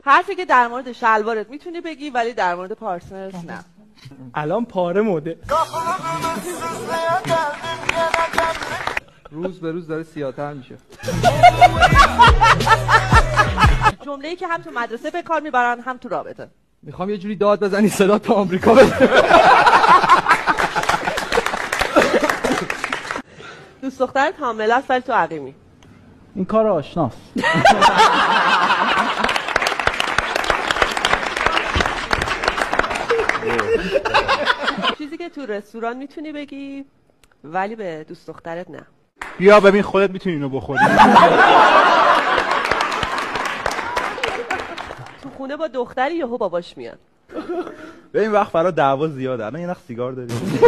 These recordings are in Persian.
حرفی که در مورد شلوارت میتونی بگی ولی در مورد پارتنرت نه. الان پاره موده. روز به روز داره سیاه‌تر میشه. جمله‌ای که هم تو مدرسه به کار میبرن هم تو رابطه. میخوام یه جوری داد بزنی صدا تا آمریکا بده. دوست دخترت حامله است ولی تو عقیمی. این کار آشناست. چیزی که تو رستوران میتونی بگی ولی به دوست دخترت نه. بیا ببین خودت میتونی اینو بخوری. تو خونه با دختری یهو باباش میاد. ببین وقت برای دعوا زیاده. الان یه نخ سیگار داریم.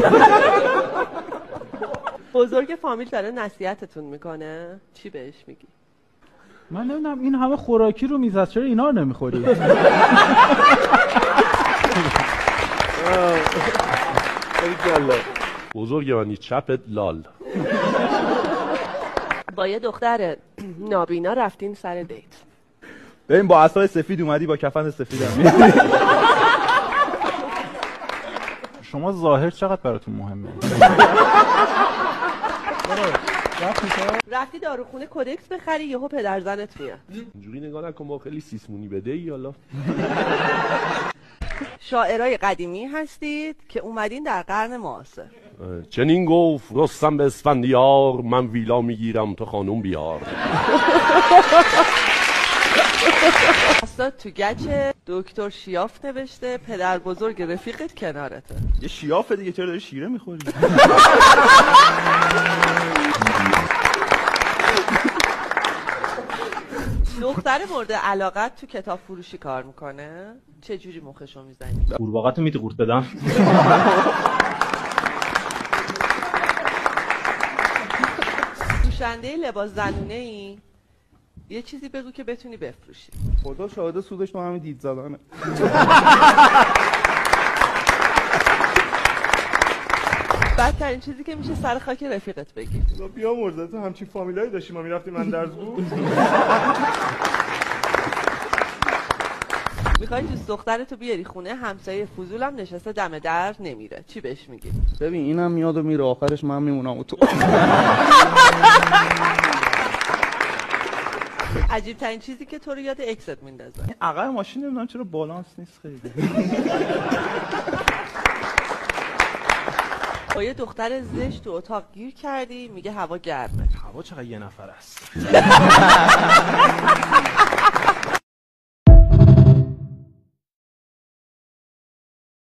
بزرگ فامیل داره نصیحتتون میکنه، چی بهش میگی؟ من نمیدونم این همه خوراکی رو میز هست چرا اینا رو نمیخوری؟ بزرگ منی چپت لال. با یه دختر نابینا رفتین سر دیت. ببین با عصای سفید اومدی با کفن سفیدم. شما ظاهر چقدر براتون مهمه؟ رفتی داروخونه کدکس بخری یهو پدرزنت میاد. اینجوری نگاه نکن ما خیلی سیسمونی بدهی حالا. شاعرای قدیمی هستید که اومدین در قرن معاصر. چنین گفت رستم به اسفندیار، من ویلا میگیرم تو خانوم بیار. استاد تو گچه دکتر شیاف نوشته پدر بزرگ رفیقت کنارته. یه شیافه دیگه چرا داری شیره میخوری؟ دختر مورد علاقت تو کتاب فروشی کار میکنه؟ چه جوری مخشو میزنی؟ قورباغه‌تو میدی قورت بدم؟ فروشنده لباس زنونه ای؟ یه چیزی بگو که بتونی بفروشی. خدا شاهده سودش تو همین دید زدنه. بدترین چیزی که میشه سر خاک رفیقت بگی. بیا مرزه تو همچین فامیلایی داشتی ما میرفتیم اندرز بود. میخوای دوست دخترتو بیاری خونه همسایه فضولم نشسته دم در نمیره، چی بهش میگی؟ ببین اینم میاد و میره آخرش من میمونم و تو. عجیب ترین چیزی که تو رو یاد اکست میندازه. عقب ماشین نمیدونم چرا بالانس نیست خیلی. با یه دختر زشت تو اتاق گیر کردی میگه هوا گرمه. هوا چقدر یه نفر است.